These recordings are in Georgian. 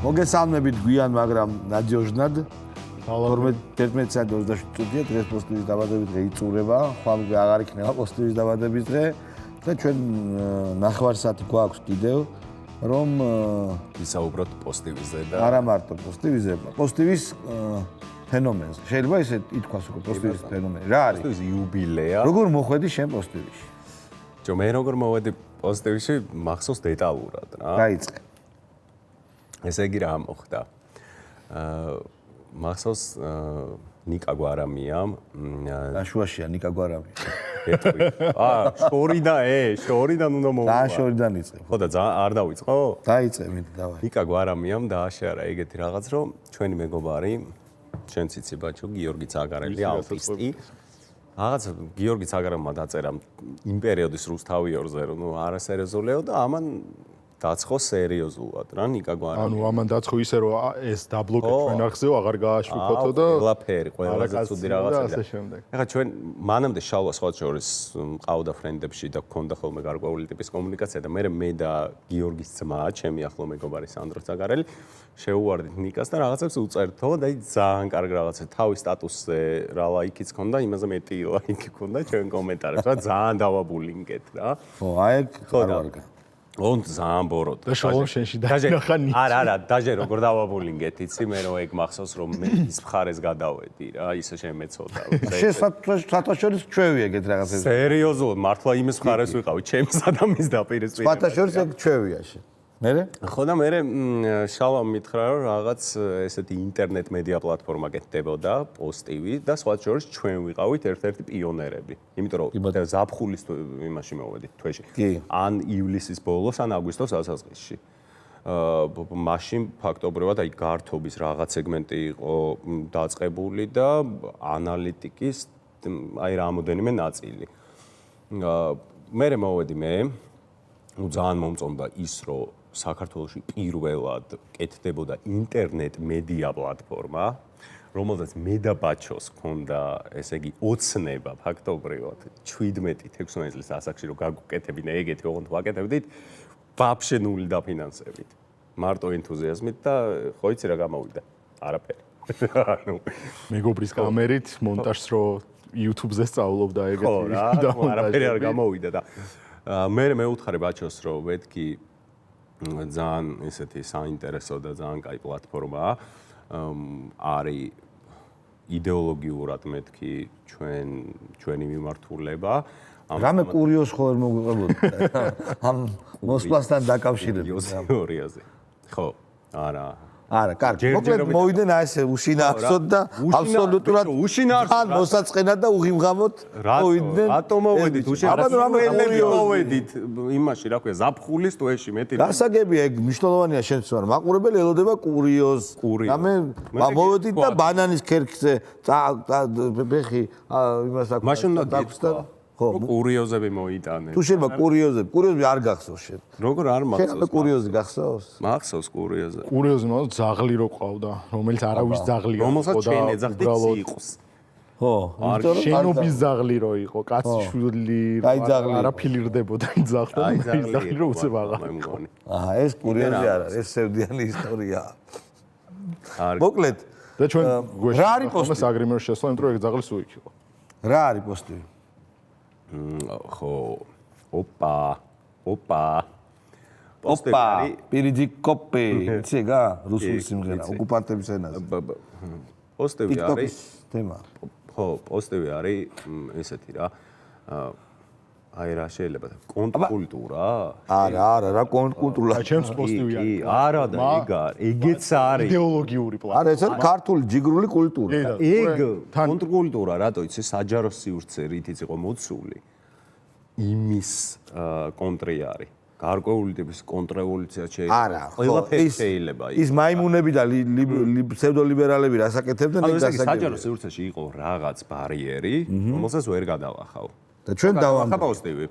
მოგესალმებით გვიან, მაგრამ ნადიოჟნად 12 საათი 27 წუთია დღეს პოსტივის დაბადების დღე იწურება, ხვალ აღარ იქნება პოსტივის დაბადების დღე და ჩვენ ნახევარსაათი გვაქვს კიდევ რომ ვისაუბროთ პოსტივიზე და არა მარტო პოსტივიზე, პოსტივის ფენომენს. შეიძლება ისე ითქვას უკვე პოსტივის ფენომენი. რა არის? პოსტივის იუბილეა. როგორ მოხვედი შენ პოსტივში? მე როგორ მოვედი პოსტივში, მახსოვს დეტალურად რა. დაიწყე. ესე იგი რა მოხდა? მახსოვს ნიკა გვარამიამ დაშუაშია ნიკა გვარამი. შორიდან უნდა მოვა. და შორიდან იწყე. ხო და ძალიან არ დავიწყო? დაიწყე, მიდი დავაი. ნიკა გვარამიამ დააშერა ეგეთი რაღაც, რომ ჩვენი მეგობარი, ჩვენც იცი ბაჩო, გიორგი ცაგარელი, ალპისტი. რაღაც გიორგი ცაგარელმა დაწერა იმ პერიოდის რუსთავიორზე, რომ არასერიოზულია და ამან დაცხო სერიოზულად რა ნიკა გვარამი. ანუ ამან დაცხო ისე რომ ეს დაბლოკე ჩვენ ახზეო, აღარ გააშვიფოთო და ყველაფერი, ყველაზე ცუდი რაღაცა. ასე შემდეგ. ეხლა ჩვენ მანამდე შალვა სხვა შორის მყავდა ფრენდებში და გქონდა ხოლმე გარკვეული ტიპის კომუნიკაცია და მე და გიორგის ძმა, ჩემი ახლო მეგობარი სანდრო ცაგარელი შეუვარდით ნიკას და რაღაცებს უწერთო და ძალიან კარგი რაღაცა თავის სტატუსზე რა ლაიქიც ქონდა, იმაზე მეტი ლაიქი ქონდა ჩვენ კომენტარებს, რა ძალიან დავაბულინგეთ რა. ხო, აი არ ვარგა. ონ ძალიან ბოროტ. და შალვა შენში დაინახა ნიკა. არა, დაჟე როგორ დავაბულინგეთ, იცი მე რომ ეგ მახსოვს რომ მე ის მხარეს გადავედი რა, ისე შემეცოდა. შენ სათაშორის ჩვევი ეგეთ რაღაცებს. სერიოზულად, მართლა იმის მხარეს ვიყავი, ჩემს ადამიანის დაპირისპირება. სათაშორის ეგ ჩვევია შენ. მერე? ხო და მე შალვა მითხრა რომ რაღაც ესეთი ინტერნეტ მედია პლატფორმა გეთდებოდა, პოსტივი და სხვა შორის ჩვენ ვიყავით ერთ-ერთი პიონერები. იმიტომ რომ ზაფხულის იმაში მოვედით თვეში. ან ივლისის ბოლოს, ან აგვისტოს დასაწყისში. მაშინ ფაქტობრივად აი გართობის რაღაც სეგმენტი იყო დაწყებული და ანალიტიკის აი რამოდენიმე ნაწილი. მე მოვედი ძალიან მომწონდა ის რომ საქართველოში პირველად კეთდებოდა ინტერნეტ მედია პლატფორმა, რომელზეც მე და ბაჩოს ჰქონდა, ესე იგი, ოცნება ფაქტობრივად 17-16 წლის ასაკში რომ გაგუკეთებინა ეგეთი ოღონდ ვაკეთებდით, ვაფშე ნული დაფინანსებით. მარტო ენთუზიაზმით და ხო იცი რა გამოვიდა? არაფერი. ანუ მეგობრის კამერით მონტაჟს რო YouTube-ზე სწავლობდა ეგეთი. ხო რა, არაფერი არ გამოვიდა და მე მეუთხარი ბაჩოს რომ ვეთქი ძალიან ისეთი საინტერესო და ძალიან კაი პლატფორმაა. არის იდეოლოგიურად მეთქი ჩვენი მიმართულება. რამე კურიოზ ხო ვერ მოგვიყვებოდა ამ მოსვლასთან დაკავშირებით. ხო, არა. არა, კარგი. მოკლედ მოვიდნენ აი ესე უშინაარსოდ და აბსოლუტურად თან მოსაწყენად და უღიმღამოთ მოვიდნენ. რატო მოვედით? მოვედით იმაში, რა ქვია, ზაფხულის თვეში მეტი. გასაგებია ეგ მნიშვნელოვანია შენც ვარ. მაყურებელი ელოდება კურიოზ. რამე მოვედით და ბანანის ქერქზე ბეხი იმას აქვს. მაშინ დაქვს და ხო, კურიოზები მოიტანე. თუ შეიძლება კურიოზები არ გახსოვს შენ. როგორ არ მახსოვს? შენ კურიოზი გახსოვს? მახსოვს კურიოზი. კურიოზი მაგ ძაღლი რო ყავდა, რომელიც არავის ძაღლი იყო და რომელსაც ჩვენ ეძახდით სიყოს. ხო, შენობის ძაღლი რო იყო, კაცი შვილი, არა ფილირდებოდა იმ ძაღლთან, ის ძაღლი რო უცებ აღარ. აჰა, ეს კურიოზი არ არის, ეს სევდიანი ისტორიაა. მოკლედ და ჩვენ რა არის პოსტი? საგრიმერში შესვლა, იმიტომ რომ ეგ ძაღლი სულ იქ იყო. რა არის პოსტი? ხო, ოპა. პირიდიკოპი, იციგა, რუსული სიმღერა, ოკუპანტების ენაზე. პოსტივი არის თემა. ხო, პოსტივი არის ესეთი რა. აი რა შეიძლება კონტრკულტურა? არა, რა კონტრკულტურა. ჩემს პოსტივი არის. არა და ეგეც არის. იდეოლოგიური პლატფორმა. არა, ეს არის ქართული ჯიგრული კულტურა. ეგ კონტრკულტურა რატო იცი საჯარო სივრცე რითიც იყო მოცული იმის კონტრი არის. გარკვეული ტიპის კონტრრევოლუცია არა, ყველაფერი შეიძლება იყოს. ის მაიმუნები და ფსევდოლიბერალები რასაკეთებდნენ ეგ გასაგებია. საჯარო სივრცეში იყო რაღაც ბარიერი, რომელსაც ვერ გადავახავ. და ჩვენ დავამბობ. პოსტივი.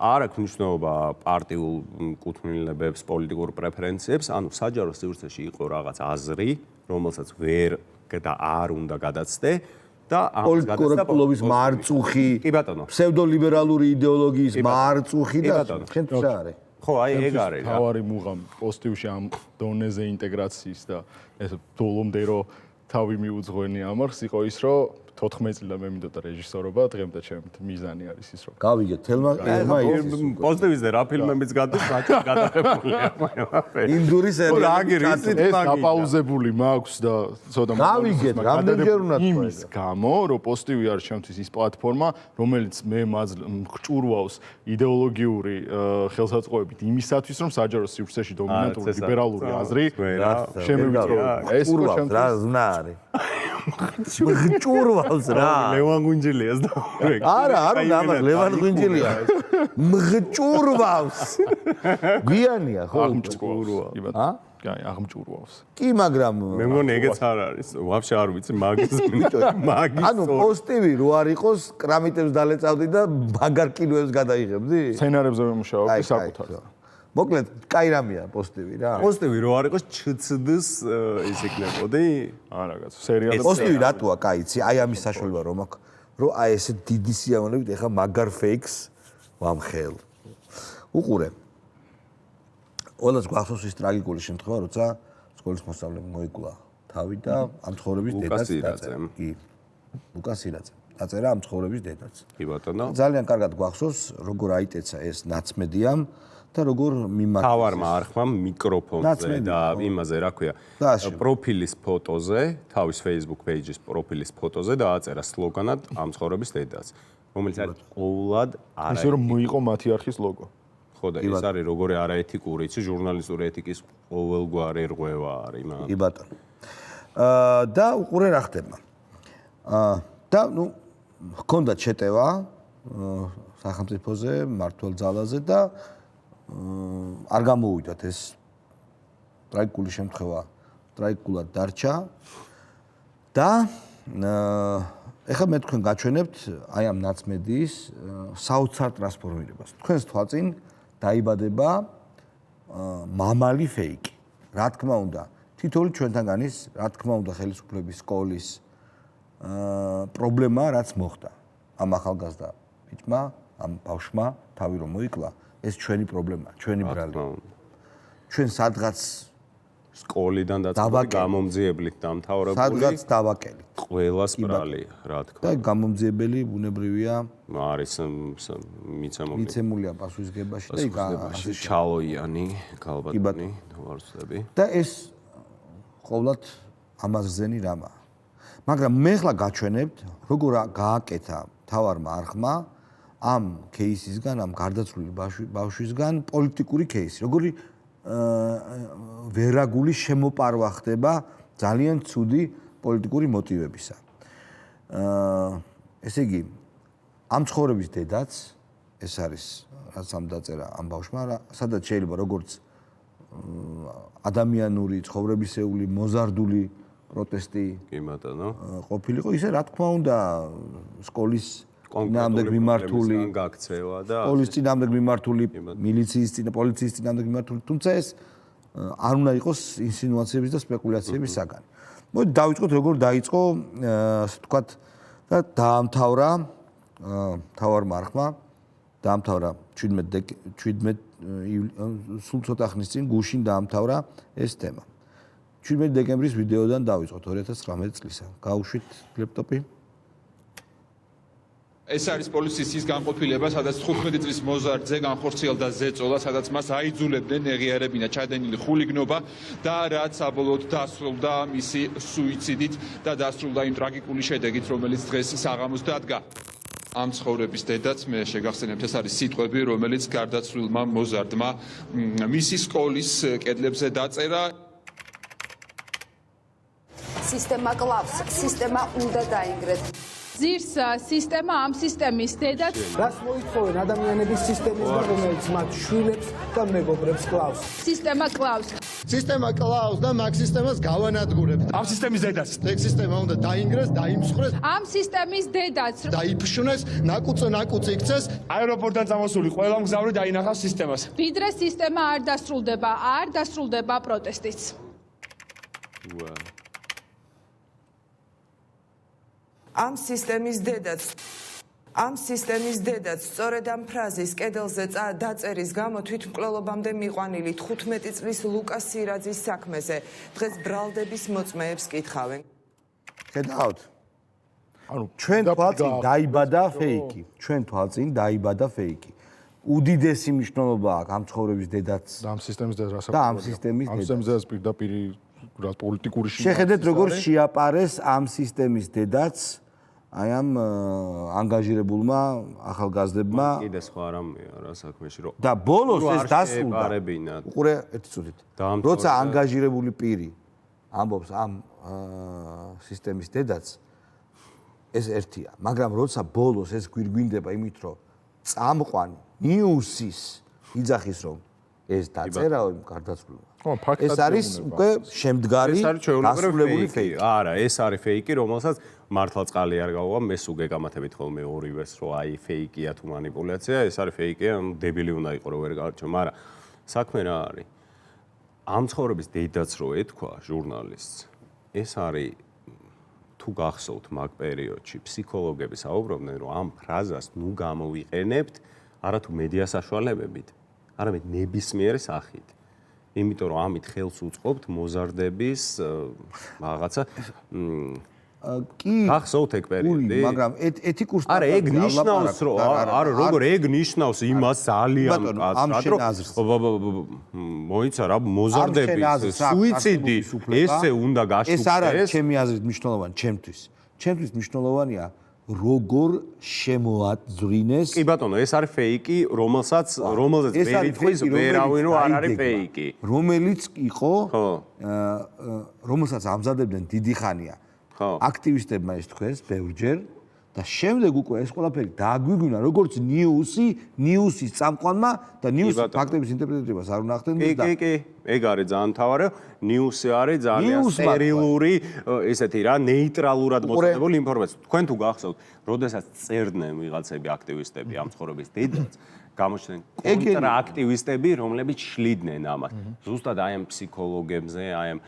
არ აქვს მნიშვნელობა პარტიულ კუთვნილებებს, პოლიტიკურ პრეფერენციებს, ანუ საჯარო სივრცეში იყო რაღაც აზრი, რომელსაც ვერ და არ უნდა გადაცდე და ამას გადაცდა პოლიტიკურობის მარწუხი, კი ბატონო. ფსევდოლიბერალური იდეოლოგიის მარწუხი და ბატონო. შენ თუ რა არის? ხო, აი ეგ არის რა. თავარი მუღამ პოზიტივში ამ დონეზე ინტეგრაციის და ეს ბოლომდე რო თავი მიუძღვენი ამარხს იყო ის რომ 14 წლიდან მე მინდოდა რეჟისორობა, დღემდე ჩემი მიზანი არის ის რომ გავიგეთ, თელმა პოზიტივიზმზე რა ფილმებიც გადის, მათი გადაღებულია. ინდური სერიალი ეს დაპაუზებული მაქვს და ცოტა გავიგეთ, რამდენჯერ უნდა თქვა იმის გამო, რომ პოზიტივი არის ჩემთვის ის პლატფორმა, რომელიც მე მგჭურვავს იდეოლოგიური ხელსაწყოებით იმისათვის, რომ საჯარო სივრცეში დომინანტური ლიბერალური აზრი შემოვიწროებინა. ეს იყო ჩემთვის რა ზნა არის. მგჭურვავს რა. ლევან გუნჯელიას და არა, არ უნდა ამას ლევან გუნჯელია. მგჭურვავს. გვიანია ხო? აღმჭურვავს. ა? კაი, აღმჭურვავს. კი, მაგრამ მე მგონი ეგეც არ არის. ვაფშე არ ვიცი მაგის. ანუ პოზიტივი რო არ იყოს, კრამიტებს დალეწავდი და მაგარ კილოებს გადაიღებდი? სცენარებზე ვიმუშაობდი საკუთარ. მოკლედ, კაი რამეა პოზიტივი რა. პოზიტივი რო არ იყოს ჩცდს ის იქნებოდი? არა, კაცო, სერიალები. პოზიტივი რატოა კაიცი? აი ამის საშუალება რომ აქვს, რომ აი ესე დიდი სიამოვნებით ეხა მაგარ ფეიქს ვამხელ. უყურე. ყველას გვახსოვს ის ტრაგიკული შემთხვევა, როცა სკოლის მოსწავლემ მოიკლა თავი და ამ ცხოვრების დედაც დაწერა. კი. ლუკას ირაძე. დაწერა ამ ცხოვრების დედაც. კი ბატონო. ძალიან კარგად გვახსოვს, როგორ აიტეცა ეს ნაცმედიამ და როგორ მიმართა თავარმა არხმამ მიკროფონზე და იმაზე რა ქვია პროფილის ფოტოზე, თავის Facebook page-ის პროფილის ფოტოზე დააწერა სლოგანად ამ ცხოვრების დედაც, რომელიც არის ყოვლად არა ისე რომ მოიყო მათი არხის ლოგო. ხო და ეს არის როგორი არაეთიკური, იცი ჟურნალისტური ეთიკის ყოველგვარი რღვევა არის მან. კი ბატონო. და უყურე რა ხდება. და ნუ ჰქონდა ჩეტევა სახელმწიფოზე, მართლ ძალაზე და არ გამოუვიდათ ეს ტრაგიკული შემთხვევა, ტრაგიკულად დარჩა და ეხლა მე თქვენ გაჩვენებთ აი ამ ნაცმედიის საოცარ ტრანსფორმირებას. თქვენს თვალწინ დაიბადება მამალი ფეიკი. რა თქმა უნდა, თითოეული ჩვენთანგანის, რა თქმა უნდა, ხელისუფლების სკოლის პრობლემა რაც მოხდა. ამ ახალგაზრდა ბიჭმა, ამ ბავშვმა თავი რომ მოიკლა, ეს ჩვენი პრობლემაა, ჩვენი ბრალი. ჩვენ სადღაც სკოლიდან დაწყებული გამომძიებლით დამთავრებული. სადღაც დავაკელით. ყველას ბრალი, რა თქმა და გამომძიებელი ბუნებრივია. არის მიცემული. მიცემულია პასუხისგებაში და იქ ასე ჩალოიანი, გალბატონი, არ ვცდები. და ეს ყოვლად ამაზრზენი რამაა. მაგრამ მე ხლა გაჩვენებთ, როგორ გააკეთა თავარმა არხმა ამ кейსისგან, ამ გარდაცვლილი ბავშვისგან პოლიტიკური кейსი. როგორი ვერაგული შემოპარვა ხდება ძალიან ცუდი პოლიტიკური მოტივებისა. ესე იგი, ამ ცხოვრების დედაც ეს არის, რაც ამ დაწერა ამ ბავშვმა, სადაც შეიძლება როგორც ადამიანური ცხოვრებისეული მოზარდული პროტესტი კი ბატონო. ყოფილიყო, ისე რა თქმა უნდა სკოლის წინააღმდეგ მიმართული გაქცევა და სკოლის წინააღმდეგ მიმართული მილიციის წინა პოლიციის წინააღმდეგ მიმართული, თუმცა ეს არ უნდა იყოს ინსინუაციების და სპეკულაციების საგანი. მოდი დავიწყოთ როგორ დაიწყო ასე ვთქვათ და დაამთავრა თავარმა არხმა დაამთავრა 17 სულ ცოტა ხნის წინ გუშინ დაამთავრა ეს თემა. 17 დეკემბრის ვიდეოდან დავიწყოთ 2019 წლისა. გავუშვით ლეპტოპი. ეს არის პოლიციის ის განყოფილება, სადაც 15 წლის მოზარდზე განხორციელდა ზეწოლა, სადაც მას აიძულებდნენ ეღიარებინა ჩადენილი ხულიგნობა და რაც საბოლოოდ დასრულდა მისი სუიციდით და დასრულდა იმ ტრაგიკული შედეგით, რომელიც დღეს საღამოს დადგა. ამ ცხოვრების დედაც მე შეგახსენებთ, ეს არის სიტყვები, რომელიც გარდაცვლილმა მოზარდმა მისი სკოლის კედლებზე დაწერა. სისტემა კლავს, სისტემა უნდა დაინგრეთ. ზირს სისტემა ამ სისტემის დედაც რას მოითხოვენ ადამიანების სისტემისგან, რომელიც მათ შვილებს და მეგობრებს კლავს. სისტემა კლავს. სისტემა კლავს და მაგ სისტემას გავანადგურებთ. ამ სისტემის დედაც ეგ სისტემა უნდა დაინგრეს, დაიმსხვრეს, ამ სისტემის დედაც დაიფშუნეს, ნაკუწი იქცეს. აეროპორტიდან წამოსული ყველა მგზავრი დაინახავს სისტემას. ვიდრე სისტემა არ დასრულდება პროტესტიც. ამ სისტემის დედაც ამ სისტემის დედაც სწორედ ამ ფრაზის კედელზე დაწერის გამო თვითმკვლელობამდე მიყვანილი 15 წლის ლუკას სირაძის საქმეზე დღეს ბრალდების მოწმეებს კითხავენ. ხედავთ? ჩვენ თვალწინ დაიბადა ფეიკი. ჩვენ თვალწინ დაიბადა ფეიკი. უდიდესი მნიშვნელობა აქვს ამ ცხოვრების დედაც და ამ სისტემის დედაც. და ამ სისტემის ამ სისტემის პირდაპირ რა პოლიტიკური შეხედეთ როგორ შეაპარეს ამ სისტემის დედაც აი ამ ანგაჟირებულმა ახალგაზრდებმა კიდე სხვა რამეა რა საქმეში რომ და ბოლოს ეს დასრულდა. უყურე ერთი წუთით. როცა ანგაჟირებული პირი ამბობს ამ სისტემის დედაც ეს ერთია, მაგრამ როცა ბოლოს ეს გვირგვინდება იმით რომ წამყვანი ნიუსის იძახის რომ ეს დაწერაო იმ გარდაცვლილმა. ეს არის უკვე შემდგარი დასრულებული ფეიკი. არა, ეს არის ფეიკი, რომელსაც მართლა წყალი არ გაუვა, მე სულ გეკამათებით ხოლმე ორივეს, რომ აი ფეიკია თუ მანიპულაცია, ეს არის ფეიკია, ანუ დებილი უნდა იყო რომ ვერ გაარჩევ, მაგრამ საქმე რა არის? ამ ცხოვრების დედაც რო ეთქვა ჟურნალისტს, ეს არის თუ გახსოვთ მაგ პერიოდში ფსიქოლოგები საუბრობდნენ, რომ ამ ფრაზას ნუ გამოვიყენებთ არათუ მედია საშუალებებით, არამედ ნებისმიერი სახით. იმიტომ რომ ამით ხელს უწყობთ მოზარდების რაღაცა კი გახსოვთ ეგ პერიოდი მაგრამ ეთიკურ არა ეგ ნიშნავს რომ არა როგორ ეგ ნიშნავს იმას ძალიან კაცად რომ მოიცა რა მოზარდების სუიციდი ესე უნდა გაშუქდეს ეს არ არის ჩემი აზრით მნიშვნელოვანი ჩემთვის მნიშვნელოვანია როგორ შემოაძვრინეს კი ბატონო ეს არის ფეიკი რომელსაც ვერ ითქვის ვერავინ რომ არ არის ფეიკი რომელიც იყო რომელსაც ამზადებდნენ დიდი ხანია აქტივისტებმა ეს თქვეს ბევრჯერ და შემდეგ უკვე ეს ყველაფერი დააგვიგვინა როგორც ნიუსის წამყვანმა და ნიუსის ფაქტების ინტერპრეტირებას არ უნდა ახდენდეს და კი ეგ არის ძალიან მთავარი ნიუსი არის ძალიან სტერილური ესეთი რა ნეიტრალურად მოწოდებული ინფორმაცია თქვენ თუ გახსოვთ როდესაც წერდნენ ვიღაცები აქტივისტები ამ ცხოვრების დედაც გამოჩნდნენ კონტრაქტივისტები რომლებიც შლიდნენ ამას ზუსტად აი ამ ფსიქოლოგებზე აი ამ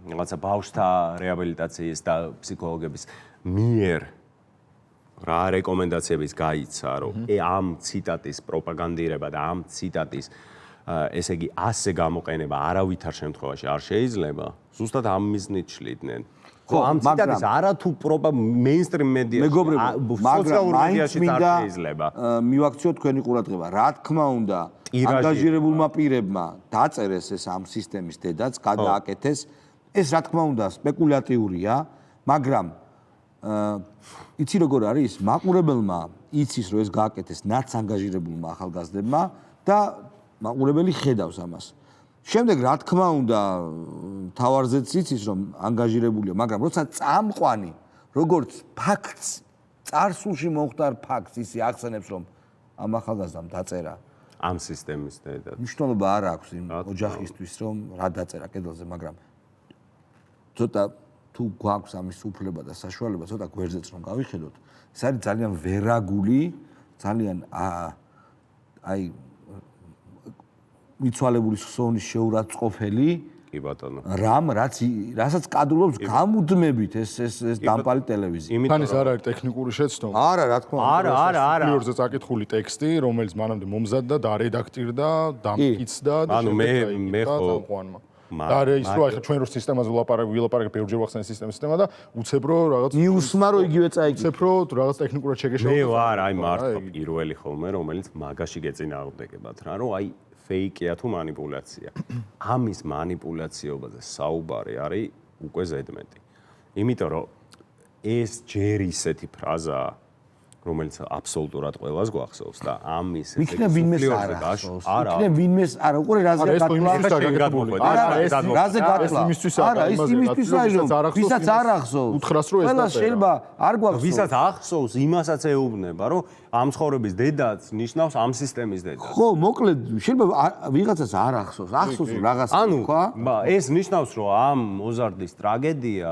რაღაცა ბავშვთა რეაბილიტაციის და ფსიქოლოგების მიერ რა რეკომენდაციების გაიცა რომ ამ ციტატის პროპაგანდირება და ამ ციტატის ესე იგი ასე გამოყენება არავითარ შემთხვევაში არ შეიძლება ზუსტად ამ მიზნით შლიდნენ ხო ამ ციტატის არათუ მეინსტრიმ მედიაში სოციალურ მედიაში არ შეიძლება მივაქციოთ თქვენი ყურადღება რა თქმა უნდა ანგაჟირებულმა პირებმა დაწერეს ეს ამ სისტემის დედაც გადააკეთეს ეს რა თქმა უნდა სპეკულატიურია მაგრამ იცი როგორ არის მაყურებელმა იცის რომ ეს გააკეთეს ნაც ანგაჟირებულმა ახალგაზრდებმა და მაყურებელი ხედავს ამას შემდეგ რა თქმა უნდა თავარზეც იცის რომ ანგაჟირებულია მაგრამ როცა წამყვანი როგორც ფაქტს წარსულში მომხდარ ფაქტს ისე ახსენებს რომ ამ ახალგაზრდამ დაწერა ამ სისტემის დედა მნიშვნელობა არ აქვს იმ ოჯახისთვის რომ რა დაწერა კედელზე მაგრამ ცოტა თუ გვაქვს ამის უფლება და საშუალება ცოტა გვერდზეც რომ გავიხედოთ ეს არის ძალიან ვერაგული ძალიან აი მიცვალებული ხსოვნის შეურაცხყოფელი კი ბატონო რასაც კადრობს გამუდმებით ეს დამპალი ტელევიზია თან ეს არ არის ტექნიკური შეცდომა არა რა თქმა უნდა არა ორზე წაკითხული ტექსტი რომელიც მანამდე მომზადდა და რედაქტირდა დამკიცდა და მე ხო და ის რო ახლა ჩვენ რო სისტემაზე ვილაპარაკებ ბევრჯერ ვახსენე სისტემა და უცებრო რაღაც ნიუსმა რო იგივე წაიკი უცებრო რაღაც ტექნიკურად შეგეშალა მე ვარ აი მართლა პირველი ხოლმე რომელიც მაგაში გეწინააღმდეგებათ რა რომ აი ფეიკია თუ მანიპულაცია ამის მანიპულაციობაზე საუბარი არის უკვე ზედმეტი იმიტომ რომ ეს ჯერ ისეთი ფრაზაა რომელიც აბსოლუტურად ყველას გვახსოვს და ამის იქნებ ვინმეს არ ახსოვს იქნებ ვინმეს არა უყურე რაზე გაკეთებული რაზე გაკეთებული არა ის იმისთვის რომ ვისაც არ ახსოვს უთხრას რომ ეს ყველა შეიძლება არ გვახსოვს ვისაც ახსოვს იმასაც ეუბნება რომ ამ ცხოვრების დედაც ნიშნავს ამ სისტემის დედაც ხო მოკლედ შეიძლება ვიღაცას არ ახსოვს რაღაც თქვა ეს ნიშნავს რომ ამ მოზარდის ტრაგედია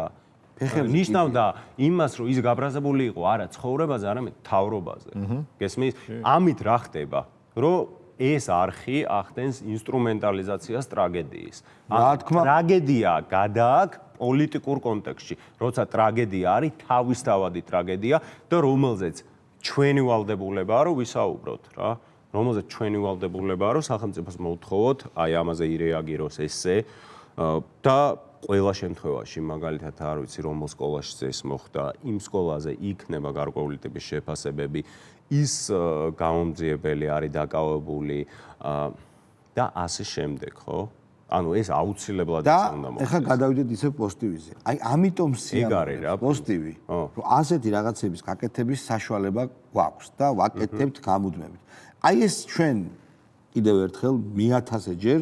ნიშნავდა იმას რომ ის გაბრაზებული იყო არა ცხოვრებაზე არამედ თავრობაზე გესმის ამით რა ხდება რომ ეს არხი ახდენს ინსტრუმენტალიზაციას ტრაგედიის ტრაგედია გადააქვს პოლიტიკურ კონტექსტში როცა ტრაგედია არის თავისთავადი ტრაგედია და რომელზეც ჩვენი ვალდებულებაა რომ ვისაუბროთ რა, რომელზეც ჩვენი ვალდებულებაა რომ სახელმწიფოს მოვთხოვოთ აი ამაზე ირეაგიროს ესე და ყველა შემთხვევაში მაგალითად არ ვიცი რომელ სკოლაშიც ეს მოხდა, იმ სკოლაზე იქნება გარკვეული ტიპის შეფასებები, ის გამომძიებელი არის დაკავებული და ასე შემდეგ, ხო? ანუ ეს აუცილებლად უნდა მოხდეს. და ეხლა გადავიდეთ ისე პოზიტივიზე. აი ამიტომ სიამოვნებაა პოზიტივი, რომ ასეთი რაღაცების გაკეთების საშუალება გვაქვს და ვაკეთებთ გამუდმებით. აი ეს ჩვენ კიდევ ერთხელ 1000-ე ჯერ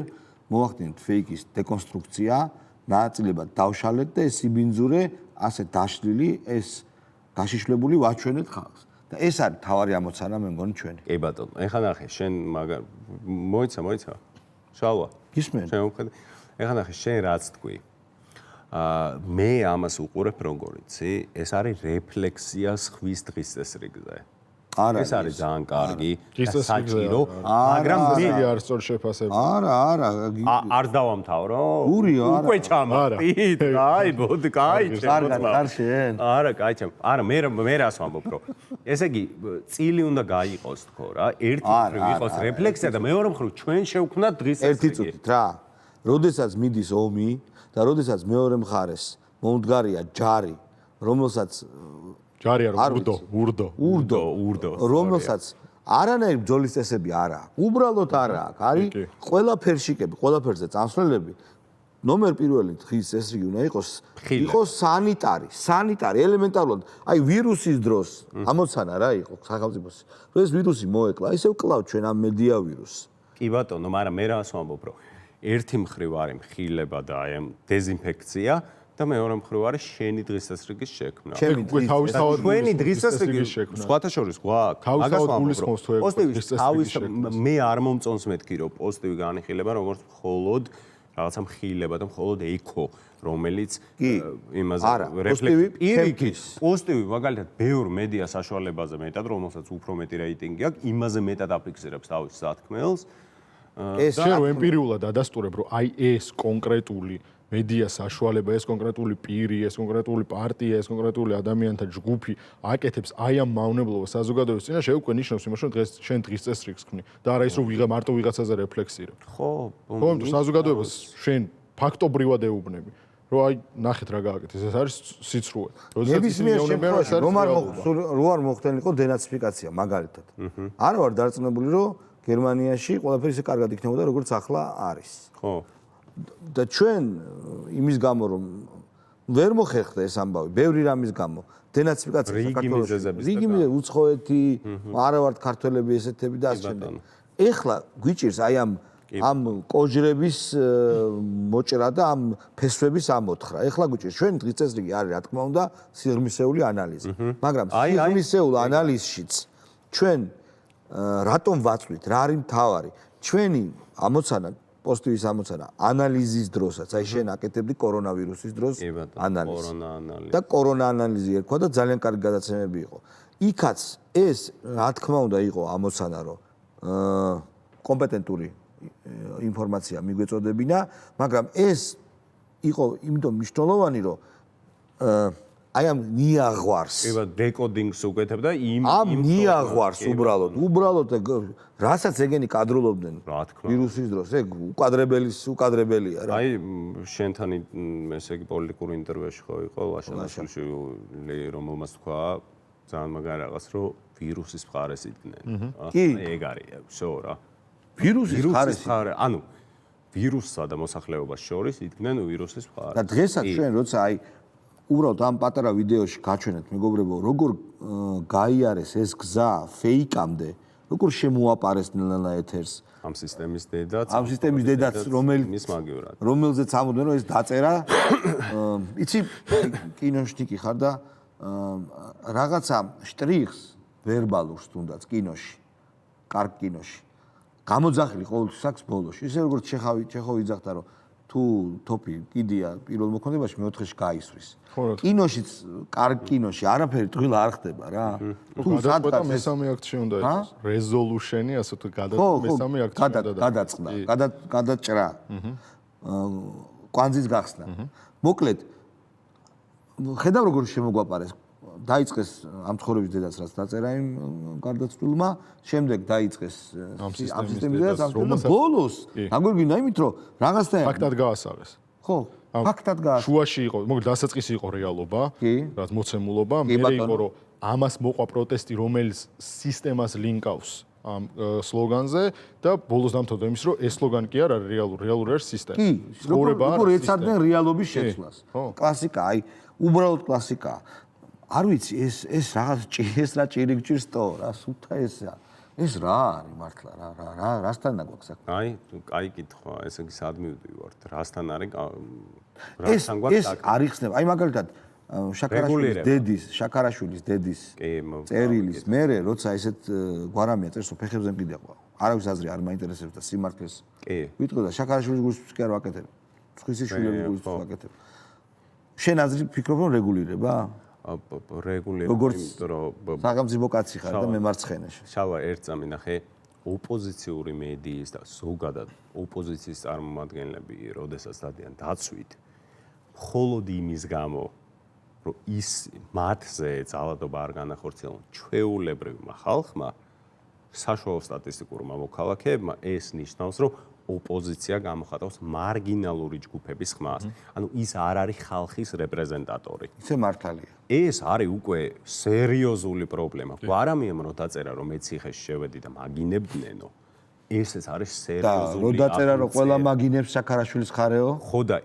მოვახდინეთ ფეიკის დეკონსტრუქცია, ნაწილებად დავშალეთ და ეს იბინძურე ასე დაშლილი, ეს გაშიშვლებული ვაჩვენეთ ხალხს. და ეს არის თავარი ამოცანა მე მგონი ჩვენი. კი ბატონო, ეხლა ნახე, შენ მოიცა. შალვა. გისმენ. შენ უხედე. ეხლა ნახე, შენ რაც თქვი. მე ამას უყურებ როგორ იცი, ეს არის რეფლექსია ხვის დღის წესრიგზე. ეს არის ძალიან კარგი და საჭირო, მაგრამ მე არ სწორ შეფასება. არა. არ დავამთავრო? გურიო, არა. უკვე ჩამოვიდით, აი, ბოდი, კაი, კარგად. არა, კაი, არა, მე რას ვამბობ, რომ ესე იგი, წილი უნდა გაიყოს თქო რა, ერთი მხრივ იყოს რეფლექსია და მეორე მხრივ ჩვენ შევქმნათ დღის წესრიგი. ერთი წუთით რა. როდესაც მიდის ომი და როდესაც მეორე მხარეს მომდგარია ჯარი, რომელსაც ჯარი არ ურდო, რომელსაც არანაირი ბრძოლის წესები არ აქვს. უბრალოდ არ აქვს. არის ყველა ფერშიკები, ყველა ფერზე წამსვლელები. ნომერ პირველი დღის წესრიგი უნდა იყოს სანიტარი, ელემენტარულად. აი ვირუსის დროს ამოცანა რა იყო სახელმწიფოს. რომ ეს ვირუსი მოეკლა, ისევ კლავთ ჩვენ ამ მედია ვირუსს. კი ბატონო, მაგრამ მე რას ვამბობ, რომ ერთი მხრივ არის მხილება და აი ამ დეზინფექცია და მეორე მხრივ არის შენი დღის წესრიგის შექმნა. ჩვენი დღის წესრიგის შექმნა. სხვათა შორის გვაქვს. მაგას ვამბობ. მე არ მომწონს მეთქი რომ პოზიტივი განიხილება როგორც მხოლოდ რაღაცა მხილება და მხოლოდ ეკო, რომელიც იმაზე რეფლექტირებს. პოზიტივი მაგალითად ბევრ მედია საშუალებაზე მეტად, რომელსაც უფრო მეტი რეიტინგი აქვს, იმაზე მეტად აფიქსირებს თავის სათქმელს. ეს რომ ემპირიულად ადასტურებ, რომ აი ეს კონკრეტული მედია საშუალება, ეს კონკრეტული პირი, ეს კონკრეტული პარტია, ეს კონკრეტული ადამიანთა ჯგუფი აკეთებს აი ამ მავნებლობას საზოგადოების წინაშე, უკვე ნიშნავს იმას, რომ დღეს შენ დღის წესრიგს ქმნი და არა ის რომ მარტო ვიღაცაზე რეფლექსირებ. ხო, იმიტომ საზოგადოებას შენ ფაქტობრივად ეუბნები, რომ აი ნახეთ რა გააკეთეს, ეს არის სიცრუე. ნებისმიერ შემთხვევაში რომ არ მოხდენილიყო დენაციფიკაცია მაგალითად. არა ვარ დარწმუნებული, რომ გერმანიაში ყველაფერი ისე კარგად იქნებოდა, როგორც ახლა არის. ხო. და ჩვენ იმის გამო რომ ვერ მოხერხდა ეს ამბავი, ბევრი რამის გამო, დენაციფიკაცია საქართველოში, რიგიმიზე უცხოეთი, არა ვართ ქართველები ესეთები და ასე შემდეგ. ეხლა გვიჭირს აი ამ კოჟრების მოჭრა და ამ ფესვების ამოთხრა. ეხლა გვიჭირს ჩვენი დღის წესრიგი არის რა თქმა უნდა სიღრმისეული ანალიზი. მაგრამ სიღრმისეულ ანალიზშიც ჩვენ რატომ ვაწვით, რა არის მთავარი? ჩვენი ამოცანა პოზიტივის ამოცანა ანალიზის დროსაც, აი შენ აკეთებდი კორონავირუსის დროს ანალიზი. და კორონა ანალიზი ერქვა და ძალიან კარგი გადაცემები იყო. იქაც ეს რა თქმა უნდა იყო ამოცანა, რომ კომპეტენტური ინფორმაცია მიგვეწოდებინა, მაგრამ ეს იყო იმიტომ მნიშვნელოვანი, რომ აი ამ ნიაღვარს. დეკოდინგს უკეთებ და ამ ნიაღვარს უბრალოდ რასაც ეგენი კადრულობდნენ ვირუსის დროს, ეგ უკადრებელია რა. აი შენთან ესე იგი პოლიტიკური ინტერვიუში ხო იყო ლაშანაშვილი, რომელმაც თქვა ძალიან მაგარი რაღაც, რომ ვირუსის მხარეს იდგნენ. ეგ არის, всё რა. ვირუსის მხარეს, ანუ ვირუსსა და მოსახლეობას შორის იდგნენ ვირუსის მხარეს. და დღესაც ჩვენ როცა აი უბრალოდ ამ პატარა ვიდეოში გაჩვენეთ მეგობრებო, როგორ გაიარეს ეს გზა ფეიკამდე, როგორ შემოაპარეს ნელ-ნელა ეთერს ამ სისტემის დედაც, რომელზეც ამბობდნენ, რომ ეს დაწერა, იცი, კინოშტიკი ხარ და რაღაცა შტრიხს ვერბალურს თუნდაც კინოში, კარგ კინოში. გამოძახილი ყოველთვის აქვს ბოლოში. ისე როგორც ჩეხოვი იძახდა, რომ თუ თოფი კიდია პირველ მოქმედებაში მეოთხეში გაისვრის. კინოშიც, კარგ კინოში არაფერი ტყილა არ ხდება რა. თუ სადღაც მესამე აქტში უნდა იყოს რეზოლუშენი, ასე თუ მესამე აქტში უნდა გადაჭრა. კვანძის გახსნა. მოკლედ ხედავ როგორ შემოგვაპარეს დაიწყეს ამ ცხოვრების დედაც რაც დაწერა იმ გარდაცვლილმა, შემდეგ დაიწყეს ამ სისტემის დედაც, ბოლოს დაგვირგვინა იმით, რომ რაღაცნაირად ფაქტად გაასაღეს. ხო, ფაქტად გაასაღეს. შუაში იყო, მოკლედ დასაწყისი იყო რეალობა, რაც მოცემულობა, მე იყო რომ ამას მოყვა პროტესტი, რომელიც სისტემას ლინკავს ამ სლოგანზე და ბოლოს დამთავრდა იმის, რომ ეს სლოგანი კი არ არის რეალური არის სისტემა. როგორ ეცადნენ რეალობის შეცვლას. კლასიკა, აი, უბრალოდ კლასიკა. არ ვიცი, ეს რაღაც ეს რა ჭირი გჭირს თო, რა სუთა ესა. ეს რა არის მართლა, რა რასთან აგვაქვს საქმე? აი კითხვა, ესე იგი სად მივდივართ? რასთან არის? ეს არ იხსნება. აი მაგალითად შაქარაშვილის დედის წერილის მერე, როცა ესეთ გვარამია წერს, რომ ფეხებზე მკიდე ყვა. არავის აზრი არ მაინტერესებს და სიმართლეს. ვიტყვი და შაქარაშვილის გულისთვის კი არ ვაკეთებ. ცხისის შვილების გულისთვის ვაკეთებ. შენ აზრი ფიქრობ რომ რეგულირება? რეგულირება, იმიტომ რომ სახელმწიფო კაცი ხარ და მე მარცხენაში. შავა ერთ წამინახე ოპოზიციური მედიის და ზოგადად ოპოზიციის წარმომადგენლები, როდესაც დადიან დაცვით, მხოლოდ იმის გამო რომ ის მათზე ძალადობა არ განახორციელონ ჩვეულებრივმა ხალხმა, საშუალო სტატისტიკურმა მოქალაქეებმა ეს ნიშნავს, რომ ოპოზიცია გამოხატავს მარგინალური ჯგუფების ხმას. ანუ ის არ არის ხალხის რეპრეზენტატორი. ისე მართალია. ეს არის უკვე სერიოზული პრობლემა. გვარამიამ რო დაწერა რომ მე ციხეში შევედი და მაგინებდნენო. ესეც არის სერიოზული. და რო დაწერა რომ ყველა მაგინებს შაქარაშვილის ხარეო? ხო და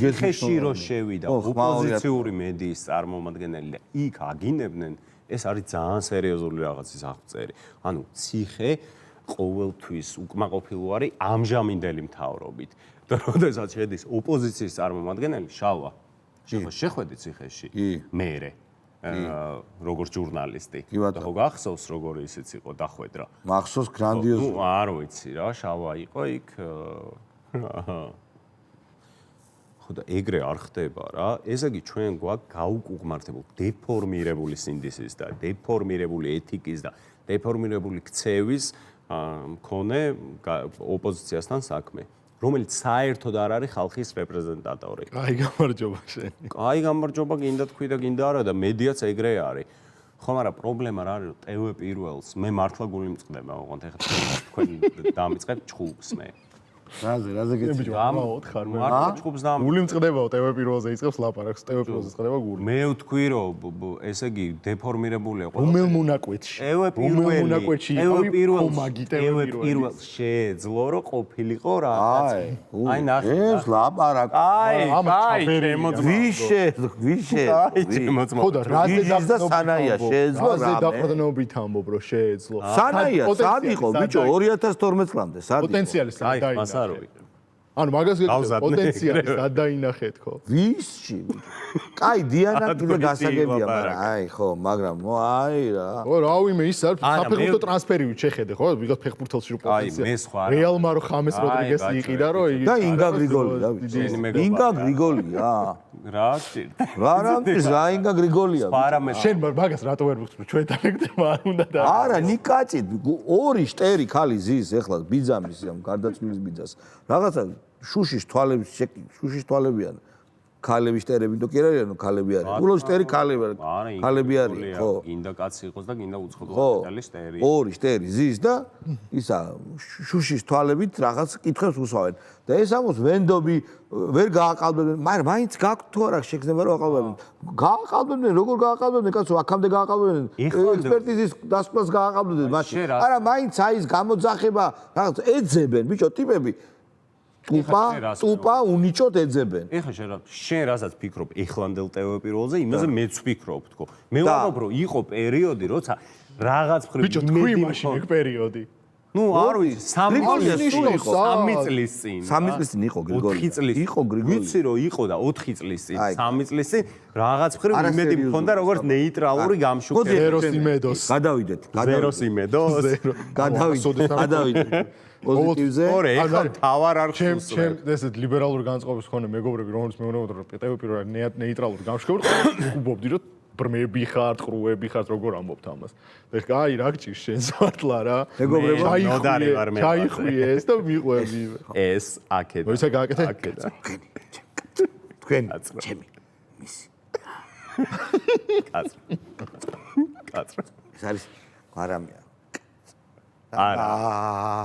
ციხეში რო შევიდა ოპოზიციური მედიის წარმომადგენელი და იქ აგინებდნენ, ეს არის ძალიან სერიოზული რაღაცის აღწერი. ანუ ციხე ყოველთვის უკმაყოფილო არის ამჟამინდელი მთავრობით. და როდესაც შედის ოპოზიციის წარმომადგენელი, შალვა, შეხვედი ციხეში, მერე, როგორც ჟურნალისტი. და ხო გახსოვს, როგორი ისიც იყო დახვედრა. მახსოვს გრანდიოზული. არ ვიცი რა, შალვა იყო იქ. ხო და ეგრე არ ხდება რა. ესე იგი ჩვენ გვაქვს გაუკუღმართებული, დეფორმირებული სინდისის და დეფორმირებული ეთიკის და დეფორმირებული ქცევის მქონე ოპოზიციასთან საქმე, რომელიც საერთოდ არ არის ხალხის რეპრეზენტატორი. აი გამარჯობა შენი. აი გამარჯობა გინდა თქვი და გინდა არა და მედიაც ეგრე არის. ხო, მაგრამ პრობლემა რა არის, რომ TV პირველს მე მართლა გული მწყდება, ოღონდ ეხლა თქვენ დამიწყებთ ჩხუბს მე. რაზე გეცი? გამოვთხარ მე. მართლა ჩხუბს დამიწყებ. გული მწყდებაო TV პირველზე იწყებს ლაპარაკს, TV პირველზე წყდება გული. მე ვთქვი რომ ესე იგი დეფორმირებულია ყველა. რომელ მონაკვეთში? TV პირველ შეეძლო რომ ყოფილიყო რაღაც. აი ნახე. ეს ლაპარაკ. აი ვიშე. ხო და რაზე სანაია შეეძლო რა? რაზე დაყრდნობით ამბობ რომ შეეძლო? სანაია, სად იყო ბიჭო 2012 წლამდე, სად იყო? პოტენციალი სად დაინახეთ? ანუ მაგას გეკითხეთ, პოტენციალი სად დაინახეთ ხო? ვისში? კაი, დიანა კიდე გასაგებია, მაგრამ აი ხო, მაგრამ აი რა. ხო, რავიმე ის არის საფეხბურთო ტრანსფერივით შეხედე ხო? ვიღაც ფეხბურთელში რო პოტენციალი. აი, მე სხვა. რეალმა რო ხამეს როდრიგესი იყიდა რომ და ინგა გრიგოლი რა ვიცი. ინგა გრიგოლია. რა ჭირდა? რა რამის რა ინგა გრიგოლია. შენ მაგას რატო ვერ ვუხსნი? ჩვენთან ეგდება არ უნდა და. არა, ნიკაცი ორი შტერი ხალი ზის ეხლა ბიძამის ამ გარდაცვლილის ბიძას. რაღაცა შუშის თვალებიან. ქალები შტერები თუ კი არ არიან, ქალები არიან. უბრალოდ შტერი ქალები არიან, ხო? გინდა კაცი იყოს და გინდა უცხოელი მეტალის შტერი. ორი შტერი ზის და ისა შუშის თვალებით რაღაც კითხებს უსვავენ. და ეს ამოს ვენდობი ვერ გააყალბებენ, მაგრამ მაინც გაქვთ თუ არა შეგრძნება რომ აყალბებენ. გააყალბებენ, როგორ გააყალბებენ, კაცო, აქამდე გააყალბებენ. ექსპერტიზის დასკვნას გააყალბებენ მაშინ. არა, მაინც აი ეს გამოძახება, რაღაც ეძებენ, ბიჭო, ტიპები. ტუპა უნიჭოდ ეძებენ. ეხლა შენ რასაც ფიქრობ ეხლანდელ TV პირველზე, იმაზე მეც ვფიქრობ თქო. მე ვამბობ რომ იყო პერიოდი, როცა რაღაც მხრივ ბიჭო, თქვი მაშინ ეგ პერიოდი. ნუ არ ვიცი, 3 წლის წინ. 3 წლის წინ იყო გრიგოლი. 4 წლის. იყო გრიგოლი. ვიცი რომ იყო და 4 წლის წინ, 3 წლის წინ რაღაც მხრივ იმედი მქონდა როგორც ნეიტრალური გამშუქება. ზეროს იმედოს. გადავიდეთ. ზეროს იმედოს. გადავიდეთ. პოზიტივზე. ორი, ეხლა თავარ არ ხსოვს. ჩემ ესეთ ლიბერალური განწყობის მქონე მეგობრები, რომელიც მეუბნებოდა რომ TV პირველად ნეიტრალური გამშუქება, უბობდი რომ ბრმები ხართ, ყრუები ხართ, როგორ ამბობთ ამას. ეხლა აი რა გჭირს შენს მართლა რა. მეგობრებო, ნოდარი ვარ მე. ჩაიხვიე ეს და მიყვები. ეს აქეთ. როცა გააკეთე? თქვენი ჩემი მისი. კაცრა. ეს არის გვარამია. არა.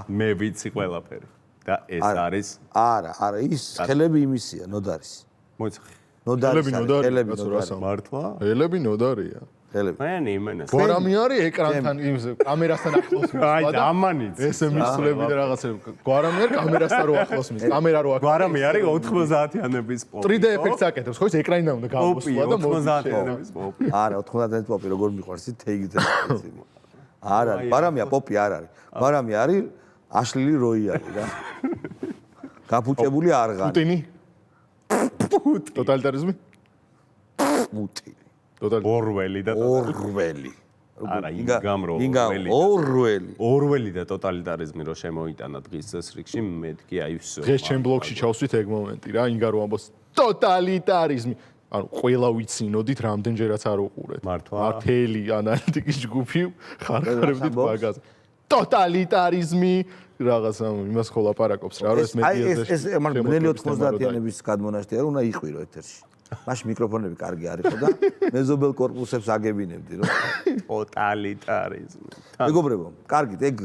მე ვიცი ყველაფერი. და ეს არის არა, ის ხელები იმისია, ნოდარის. მოიცხი. ნოდარის. ხელები მართლა? ხელები ნოდარია. ხელები. მენი იმენას. გვარამი არის ეკრანთან იმ კამერასთან ახლოს მის. აი და ამანიც. ესე მისვლები და რაღაცები. გვარამი არის კამერასთან რო ახლოს მის. კამერა რო ახლოს. გვარამი არის 90-იანების პოპი. 3D ეფექტს აკეთებს, ხო? ეს ეკრანიდან უნდა გამოსვლა და 90-იანების პოპი. არა, 90-იანის პოპი როგორ მიყვარს თეიგით. არა, გვარამია პოპი არ არის. გვარამი არის აშლილი როიალი რა. გაფუჭებული არღანი. პუტინი? ტოტალიტარიზმი? პუტინი. ორველი და ორველი. არა, ორველი. ორველი და ტოტალიტარიზმი რო შემოიტანა დღის წესრიგში, მეთქი აი всё. დღეს ჩემ ბლოგში ჩავსვით ეგ მომენტი რა, ინგა რო ამბობს ტოტალიტარიზმი. ანუ ყველა ვიცინოდით, რამდენჯერაც არ უყურეთ. მართლა? მართელი ანალიტიკის ჯგუფი ხარხარებდით მაგაზე. ტოტალიტარიზმი რაღაცა იმას ხო ლაპარაკობს რა, ეს მედიაზე. ეს მნელი 90-იანების გადმონაშთია, უნდა იყვირო ეთერში. მაშინ მიკროფონები კარგი არ იყო და მეზობელ კორპუსებს აგებინებდი რომ ტოტალიტარიზმი. მეგობრებო, კარგით, ეგ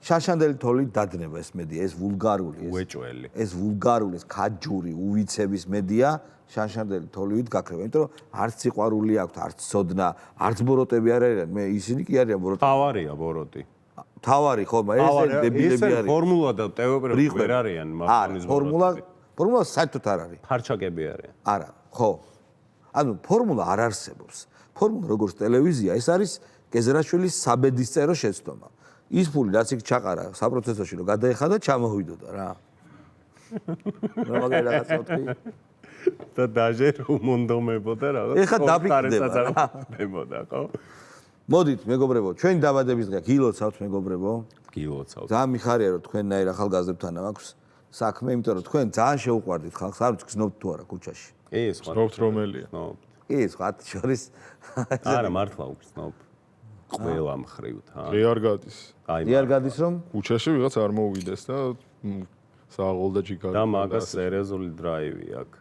შაშანდელი თოლით დადნება ეს მედია, ეს ვულგარული, უეჭველი. ეს ვულგარული, ეს ქაჯური, უვიცების მედია შაშანდელი თოლით გაქრება, იმიტომ რომ არც სიყვარული აქვს, არც სოდნა, არც ბოროტები არ არიან, მე ისინი კი არიან ბოროტები. თავარია ბოროტი. თავარი ხო, ეს დებილები არის. არის. ფორმულა და ტეორია ვერ არიან მარტონის ბოროტები. ფორმულა საერთოდ არ არის. ფარჩაკები არიან. არა, ხო. ანუ ფორმულა არ არსებობს. ფორმულა როგორც ტელევიზია, ეს არის გეზერაშვილის საბედისწერო შეცდომა. ის ფული რაც იქ ჩაყარა საპროცესოში რომ გადაეხადა, ჩამოვიდოდა რა. რა მაგარი რაღაცა ვთქვი. და დაჟე რომ მონდომებოდა რაღაც. ეხა დაფიქრდება რა. მემოდა, ხო? მოდით, მეგობრებო, ჩვენი დაბადების დღეა, გილოცავთ, მეგობრებო. გილოცავთ. ძალიან მიხარია რომ თქვენნაირ ახალგაზრდებთან აქვს საქმე, იმიტომ რომ თქვენ ძალიან შეუყვარდით ხალხს, არ ვიცი გზნობთ თუ არა ქუჩაში. კი, სხვა. გზნობთ რომელია? კი, სხვა შორის. არა, მართლა უგზნობ. ყველა მხრივ თან. კი არ გადის. არ გადის რომ ქუჩაში ვიღაც არ მოუვიდეს და საღოლ და ჯიგარი. და მაგას სერიოზული დრაივი აქვს.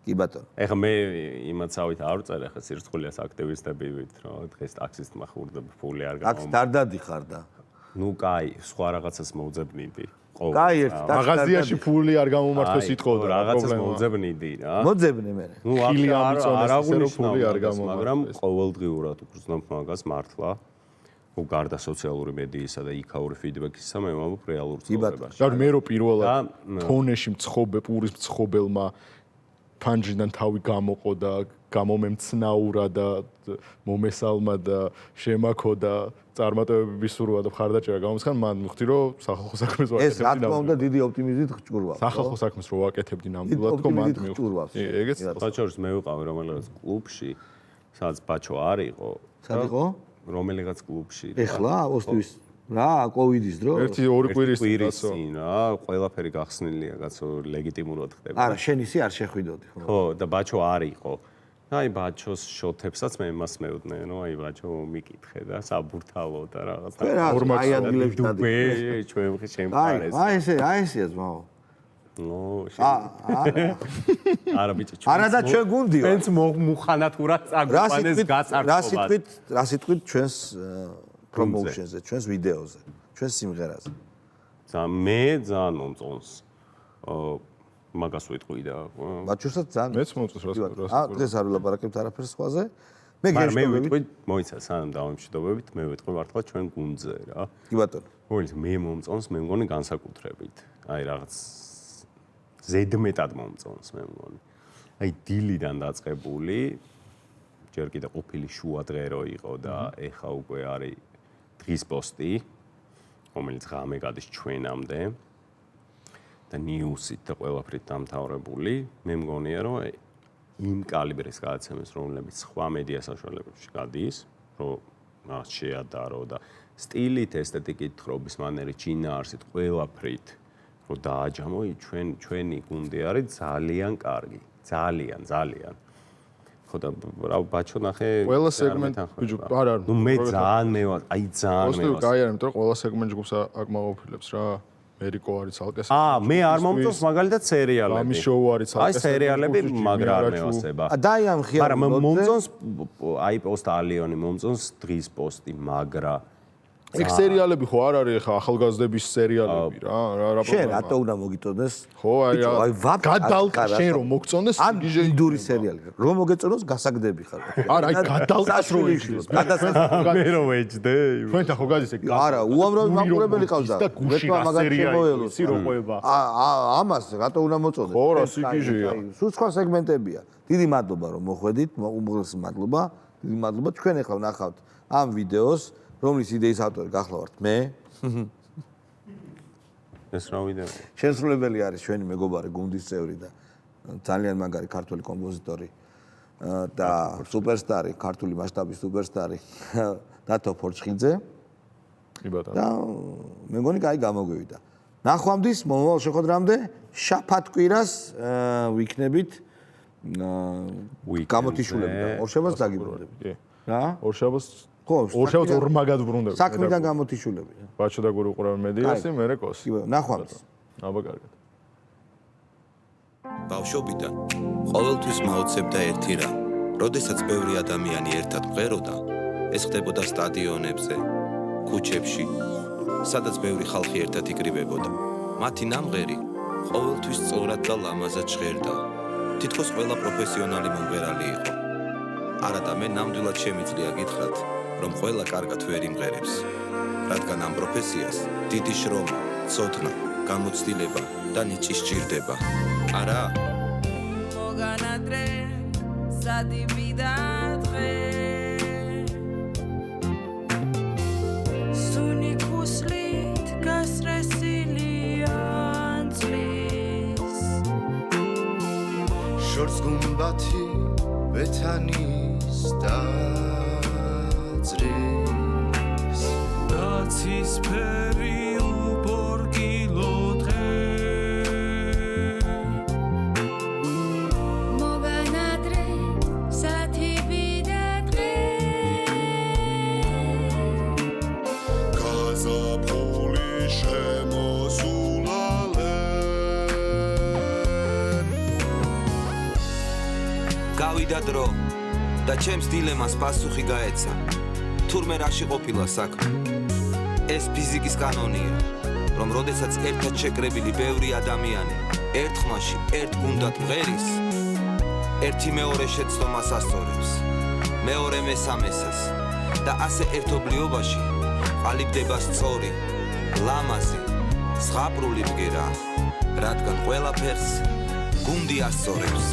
კი ბატონო. ეხლა მე იმაცავით არ ვწერ, ეხლა სირცხვილიას აქტივისტები ვით, რომ დღეს ტაქსისტმა ხურდები ფული არ ტაქსი არ დადიხარ და. ნუ კაი, სხვა რაღაცას მოვძებნიდი. კაი, ერთ ტაქსი. მაღაზიაში ფული არ გამომართოს იტყოდა რაღაცას მოვძებნიდი რა. მოძებნე მე. ნუ არ აღნიშნავ არ გამომართოს, მაგრამ ყოველდღიურად უგრძნობ მაგას მართლა. გარდა სოციალური მედიისა და იქაური ფიდბექისა მე ვამბობ რეალურ ცხოვრებაში. და მე რო პირველად თონეში მცხობე პურის მცხობელმა ფანჯრიდან თავი გამოყო და გამომემცნაურა და მომესალმა და შემაქო და წარმატებები ვისურვა და მხარდაჭერა გამოსხან, მან ვხვდი რომ სახალხო საქმეს ვაკეთებდი. ეს რა თქმა უნდა დიდი ოპტიმიზმით ხჭურვავს. სახალხო საქმეს რო ვაკეთებდი ნამდვილად ხო მან ხჭურვავს. ეგეც ბაჩორის მე ვიყავი რომელიღაც კლუბში, სადაც ბაჩო არ იყო. სად იყო? რომელიღაც კლუბში. ეხლა ოსტივის რა კოვიდის დრო? 1-2 კვირის წინ რა, ყველაფერი გახსნილია, კაცო, ლეგიტიმურად ხდება. არა, შენ ისი არ შეხვიდოდი ხო? ხო, და ბაჩო არ იყო. აი ბაჩოს შოთებსაც მე მას მეუბნე, რომ აი ბაჩო მიკითხე და საბურთალო და რაღაც. აი ადგილებში დადი. ჩვენ შემყარეს. აი ესეა ზმაო. ნო, არა. არა ბიჭო, არა და ჩვენ გუნდიო. ჩვენც მუხანათურად წაგვიყვანეს გასართობად. რა სიტყვით ჩვენს პრომოუშენზე, ჩვენს ვიდეოზე, ჩვენს სიმღერაზე. მე ძალიან მომწონს. მაგას ვიტყვი და ბაჩოსაც ძალიან მეც მომწონს რას. დღეს არ ვლაპარაკებთ არაფერს სხვაზე. მე ვიტყვი, მოიცა სანამ დავემშვიდობებით, მე ვიტყვი მართლა ჩვენ გუნდზე რა. კი ბატონო. რომელიც მე მომწონს, მე მგონი განსაკუთრებით. აი რაღაც ზედმეტად მომწონს მე მგონი. აი დილიდან დაწყებული ჯერ კიდე ყოფილი შუა დღე რო იყო და ეხა უკვე არის დღის პოსტი, რომელიც ღამე გადის ჩვენამდე და ნიუსით და ყველაფრით დამთავრებული, მე მგონია რომ იმ კალიბრის გადაცემის რომლებიც სხვა მედია საშუალებებში გადის, რომ რაც შეადარო და სტილით, ესთეტიკით, ხრობის მანერით, ჯინაარსით, ყველაფრით რომ დააჯამო, ჩვენი გუნდი არის ძალიან კარგი, ძალიან. ხო და რა ბაჩო ნახე ყველა სეგმენტ ბიჭო არა ნუ მე ძალიან მე აი ძალიან მე ვასწავლე კაი არის, იმიტომ რომ ყველა სეგმენტ ჯგუფს აკმაყოფილებს რა. ერიკო არის ალკეს. მე არ მომწონს მაგალითად სერიალები. ამის შოუ არის აი სერიალები მაგრა არ მევასება. და აი ამ ხიარულზე მაგრამ მომწონს აი პოსტ ალიონი მომწონს დღის პოსტი მაგრა. ეგ სერიალები ხო არ არის ხა ახალგაზრდების სერიალები რა შენ რატო უნდა მოგიწოდეს? ხო აი გადალყა შენ რომ მოგწონდეს ან იდური სერიალი რომ მოგეწონოს გასაგდები ხარ. არა აი გადალყას რო ეშლის. მე რო ვეჯდე. ჩვენთან ხო გადის ეგ? არა, უამრავი მაყურებელი ყავს და გუშინ სერიალი სი რო ყვება. ამას რატო უნდა მოწოდეთ? ხო რა სიგიჟეა. სულ სხვა სეგმენტებია. დიდი მადლობა რომ მოხვედით, უმაღლესი მადლობა. დიდი მადლობა თქვენ ახლა ვნახავთ ამ ვიდეოს, რომლის იდეის ავტორი გახლავართ მე. ეს რა ვიდეო? შესრულებელი არის ჩვენი მეგობარი გუნდის წევრი და ძალიან მაგარი ქართული კომპოზიტორი და სუპერსტარი, ქართული მასშტაბის სუპერსტარი დათო ფორჩხიძე. კი ბატონო. და მე მგონი კაი გამოგვივიდა. ნახვამდის მომავალ შეხვედრამდე შაფათ კვირას ვიქნებით გამოთიშულები და ორშაბათს დაგიბრუნდებით. კი. რა? ორშაბათს ხო, ორშაბათს ორმაგად ბრუნდები. საქმიდან გამოთიშულები. ბაჩო და გური უყურებენ მედიასი, მერე კოსი. კი, ნახვამდის. აბა კარგად. ბავშვობიდან ყოველთვის მაოცებდა ერთი რამ. როდესაც ბევრი ადამიანი ერთად მღეროდა, ეს ხდებოდა სტადიონებზე, ქუჩებში, სადაც ბევრი ხალხი ერთად იკრიბებოდა. მათი ნამღერი ყოველთვის სწორად და ლამაზად ჟღერდა. თითქოს ყველა პროფესიონალი მომღერალი იყო. არადა მე ნამდვილად შემიძლია გითხრათ, რომ ყველა კარგად ვერ იმღერებს, რადგან ამ პროფესიას დიდი შრომა, ცოდნა, გამოცდილება და ნიჭი სჭირდება. არა? მოგანადრე სადიბიდა დღე სუნი ქუსლით გასრესილია წლის შორს გუმბათი ვეთანის დაძრის დაცის ფერი უბორგილო დღე მოგანადრე სათიბიდა დღე გაზაფხული შემოსულალე გავიდა დრო და ჩემს დილემას პასუხი გაეცა. თურმე რაში ყოფილა საქმე? ეს ფიზიკის კანონია, რომ როდესაც ერთად შეკრებილი ბევრი ადამიანი ერთ ხმაში, ერთ გუნდად მღერის, ერთი მეორე შეცდომას ასწორებს, მეორე მესამესას და ასე ერთობლიობაში ყალიბდება სწორი, ლამაზი, ზღაპრული ბგერა, რადგან ყველაფერს გუნდი ასწორებს.